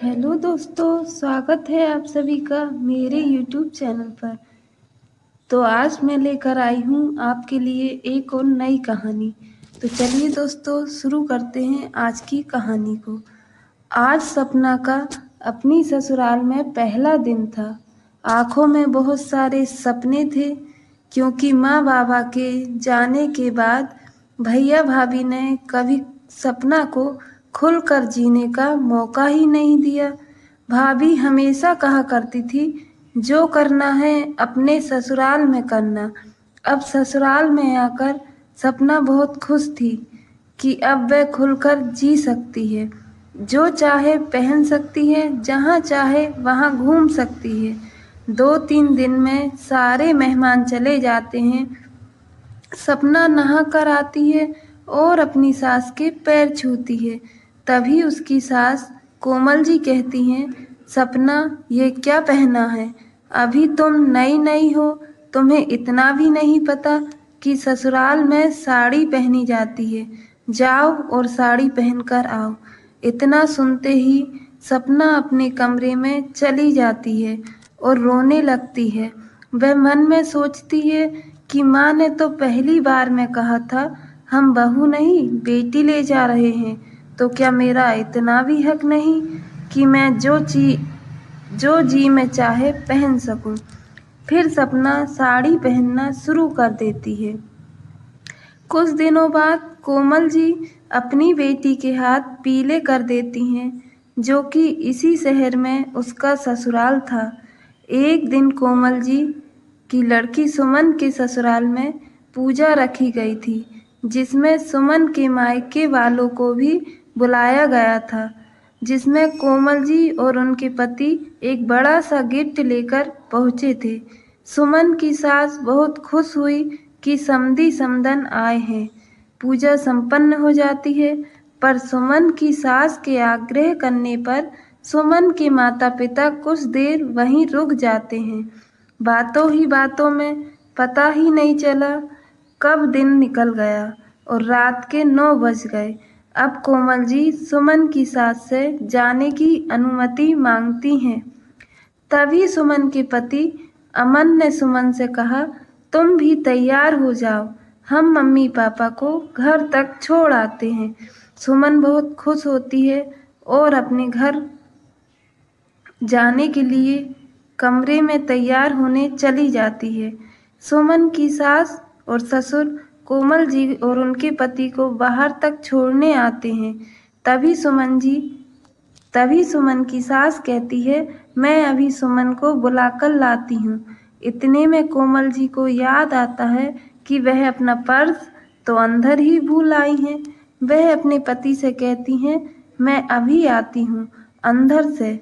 Hello दोस्तों, स्वागत है आप सभी का मेरे YouTube चैनल पर। तो आज मैं लेकर आई हूँ आपके लिए एक और नई कहानी। तो चलिए दोस्तों, शुरू करते हैं आज की कहानी को। आज सपना का अपनी ससुराल में पहला दिन था। आँखों में बहुत सारे सपने थे, क्योंकि माँ बाबा के जाने के बाद भैया भाभी ने कभी सपना को खुलकर जीने का मौका ही नहीं दिया। भाभी हमेशा कहा करती थी, जो करना है अपने ससुराल में करना। अब ससुराल में आकर सपना बहुत खुश थी कि अब वह खुलकर जी सकती है, जो चाहे पहन सकती है, जहाँ चाहे वहाँ घूम सकती है। 2-3 दिन में सारे मेहमान चले जाते हैं। सपना नहा कर आती है और अपनी सास के पैर छूती है। तभी उसकी सास कोमल जी कहती हैं, सपना ये क्या पहना है? अभी तुम नई नई हो, तुम्हें इतना भी नहीं पता कि ससुराल में साड़ी पहनी जाती है। जाओ और साड़ी पहनकर आओ। इतना सुनते ही सपना अपने कमरे में चली जाती है और रोने लगती है। वह मन में सोचती है कि माँ ने तो पहली बार में कहा था, हम बहू नहीं बेटी ले जा रहे हैं, तो क्या मेरा इतना भी हक नहीं कि मैं जो जी में चाहे पहन सकूं। फिर सपना साड़ी पहनना शुरू कर देती है। कुछ दिनों बाद कोमल जी अपनी बेटी के हाथ पीले कर देती हैं, जो कि इसी शहर में उसका ससुराल था। एक दिन कोमल जी की लड़की सुमन के ससुराल में पूजा रखी गई थी, जिसमें सुमन के मायके वालों को भी बुलाया गया था, जिसमें कोमल जी और उनके पति एक बड़ा सा गिफ्ट लेकर पहुंचे थे। सुमन की सास बहुत खुश हुई कि समधी समधन आए हैं। पूजा संपन्न हो जाती है, पर सुमन की सास के आग्रह करने पर सुमन के माता पिता कुछ देर वहीं रुक जाते हैं। बातों ही बातों में पता ही नहीं चला कब दिन निकल गया और रात के 9 बज गए। अब कोमल जी सुमन की सास से जाने की अनुमति मांगती हैं। तभी सुमन के पति अमन ने सुमन से कहा, तुम भी तैयार हो जाओ, हम मम्मी पापा को घर तक छोड़ आते हैं। सुमन बहुत खुश होती है और अपने घर जाने के लिए कमरे में तैयार होने चली जाती है। सुमन की सास और ससुर कोमल जी और उनके पति को बाहर तक छोड़ने आते हैं। तभी सुमन की सास कहती है, मैं अभी सुमन को बुलाकर लाती हूँ। इतने में कोमल जी को याद आता है कि वह अपना पर्स तो अंदर ही भूल आई हैं। वह अपने पति से कहती हैं, मैं अभी आती हूँ अंदर से।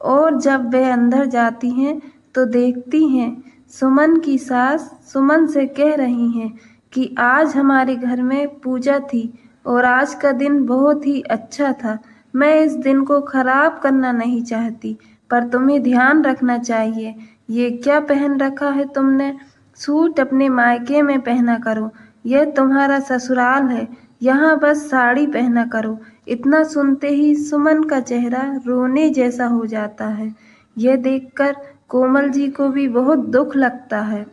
और जब वह अंदर जाती हैं तो देखती हैं सुमन की सास सुमन से कह रही हैं कि आज हमारे घर में पूजा थी और आज का दिन बहुत ही अच्छा था। मैं इस दिन को खराब करना नहीं चाहती, पर तुम्हें ध्यान रखना चाहिए। ये क्या पहन रखा है तुमने? सूट अपने मायके में पहना करो, यह तुम्हारा ससुराल है, यहाँ बस साड़ी पहना करो। इतना सुनते ही सुमन का चेहरा रोने जैसा हो जाता है। यह देखकर कोमल जी को भी बहुत दुख लगता है।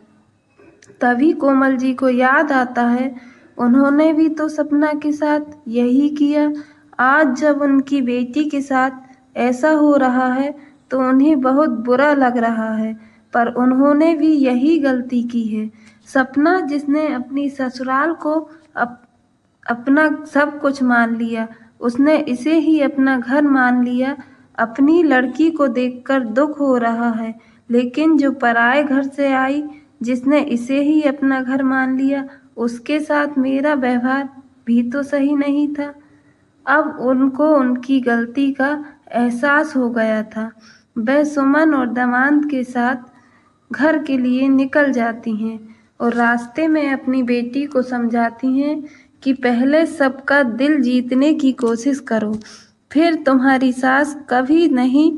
तभी कोमल जी को याद आता है, उन्होंने भी तो सपना के साथ यही किया। आज जब उनकी बेटी के साथ ऐसा हो रहा है तो उन्हें बहुत बुरा लग रहा है, पर उन्होंने भी यही गलती की है। सपना जिसने अपनी ससुराल को अपना सब कुछ मान लिया, उसने इसे ही अपना घर मान लिया। अपनी लड़की को देखकर दुख हो रहा है, लेकिन जो पराए घर से आई, जिसने इसे ही अपना घर मान लिया, उसके साथ मेरा व्यवहार भी तो सही नहीं था। अब उनको उनकी गलती का एहसास हो गया था। वह सुमन और दामाद के साथ घर के लिए निकल जाती हैं और रास्ते में अपनी बेटी को समझाती हैं कि पहले सबका दिल जीतने की कोशिश करो, फिर तुम्हारी सास कभी नहीं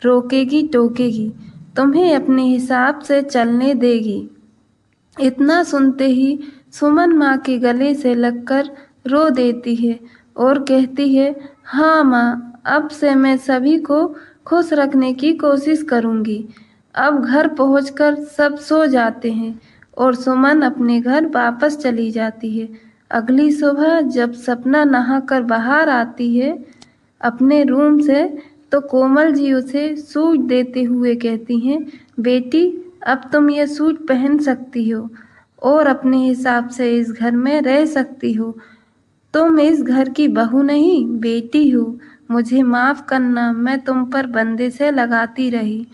रोकेगी टोकेगी, तुम्हें अपने हिसाब से चलने देगी। इतना सुनते ही सुमन माँ के गले से लगकर रो देती है और कहती है, हाँ माँ, अब से मैं सभी को खुश रखने की कोशिश करूँगी। अब घर पहुँचकर सब सो जाते हैं और सुमन अपने घर वापस चली जाती है। अगली सुबह जब सपना नहाकर बाहर आती है अपने रूम से, तो कोमल जी उसे सूट देते हुए कहती हैं, बेटी अब तुम ये सूट पहन सकती हो और अपने हिसाब से इस घर में रह सकती हो। तुम इस घर की बहू नहीं बेटी हो। मुझे माफ़ करना, मैं तुम पर बंदिशें लगाती रही।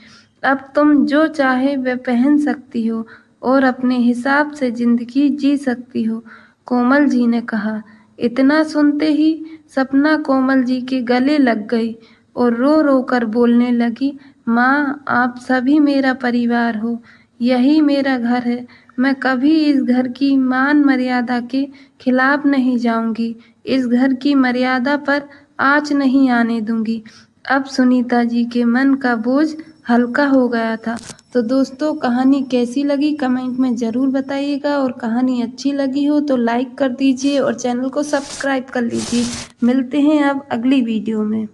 अब तुम जो चाहे वह पहन सकती हो और अपने हिसाब से ज़िंदगी जी सकती हो, कोमल जी ने कहा। इतना सुनते ही सपना कोमल जी के गले लग गई और रो रो कर बोलने लगी, माँ आप सभी मेरा परिवार हो, यही मेरा घर है। मैं कभी इस घर की मान मर्यादा के खिलाफ नहीं जाऊंगी, इस घर की मर्यादा पर आँच नहीं आने दूंगी। अब सुनीता जी के मन का बोझ हल्का हो गया था। तो दोस्तों कहानी कैसी लगी कमेंट में ज़रूर बताइएगा, और कहानी अच्छी लगी हो तो लाइक कर दीजिए और चैनल को सब्सक्राइब कर लीजिए। मिलते हैं अब अगली वीडियो में।